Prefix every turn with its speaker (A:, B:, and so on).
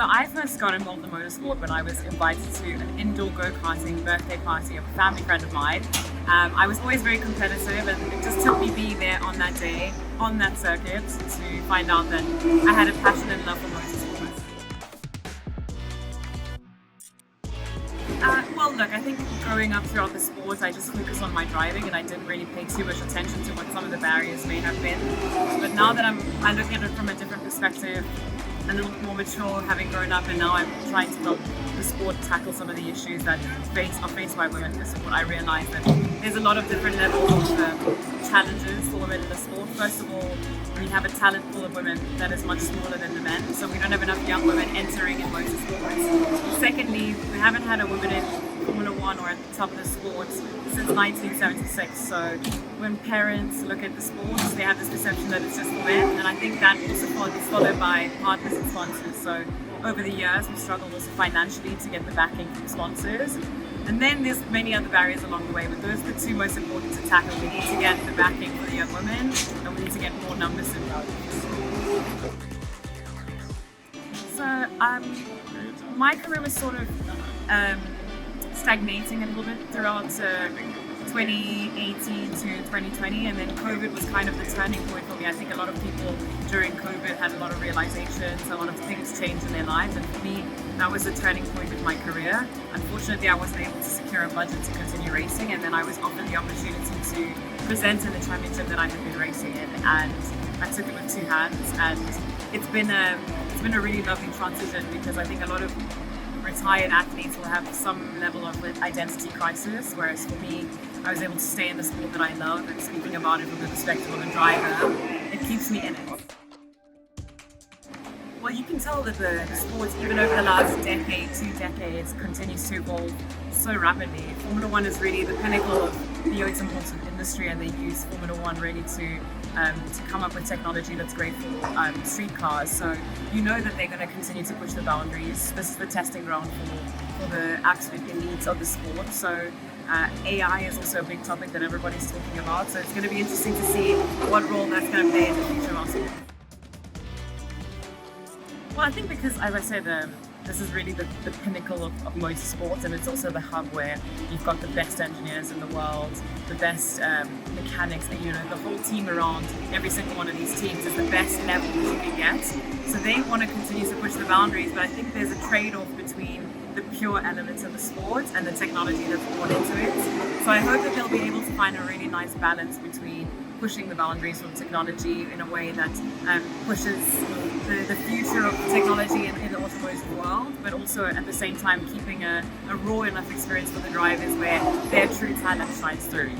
A: So I first got involved in motorsport when I was invited to an indoor go-karting birthday party of a family friend of mine. I was always very competitive, and it just took me being there on that day, on that circuit, to find out that I had a passion and love for motorsports. Well, look, I think growing up throughout the sport, I just focused on my driving, and I didn't really pay too much attention to what some of the barriers may have been. But now that I look at it from a different perspective, a little more mature, having grown up, and now I'm trying to help the sport tackle some of the issues that are faced by women in the sport. I realise that there's a lot of different levels of challenges for women in the sport. First of all, we have a talent pool of women that is much smaller than the men, so we don't have enough young women entering in motorsports. Secondly, we haven't had a woman in Formula One or at the top of the sport since 1976. So when parents look at the sports, they have this perception that it's just for men, and I think that also is followed by partners and sponsors. So over the years, we've struggled also financially to get the backing from sponsors. And then there's many other barriers along the way, but those are the two most important to tackle. We need to get the backing for the young women, and we need to get more numbers involved. So my career was sort of stagnating a little bit throughout 2018 to 2020, and then COVID was kind of the turning point for me. I think a lot of people during COVID had a lot of realizations, a lot of things changed in their lives, and for me, that was a turning point with my career. Unfortunately, I wasn't able to secure a budget to continue racing, and then I was offered the opportunity to present in the championship that I had been racing in, and I took it with two hands, and it's been a really lovely transition, because I think a lot of retired athletes will have some level of identity crisis, whereas for me, I was able to stay in the sport that I love, and speaking about it from the perspective of a driver, it keeps me in it. Well, you can tell that the sport, even over the last decade, 2 decades, continues to evolve so rapidly. Formula One is really the pinnacle of the automotive industry, and they use Formula One really to come up with technology that's great for street cars. So you know that they're going to continue to push the boundaries. This is the testing ground for the absolute elites of the sport. So AI is also a big topic that everybody's talking about. So it's going to be interesting to see what role that's going to play in the future of our sport. Well, I think because, as I said, this is really the pinnacle of motorsports, and it's also the hub where you've got the best engineers in the world, the best mechanics, and the whole team around every single one of these teams is the best level that you can get. So they want to continue to push the boundaries, but I think there's a trade-off between the pure elements of the sport and the technology that's brought into it. So I hope that they'll be able to find a really nice balance between pushing the boundaries from technology in a way that pushes the future of technology in the automotive world, but also at the same time keeping a raw enough experience for the drivers where their true talent shines through.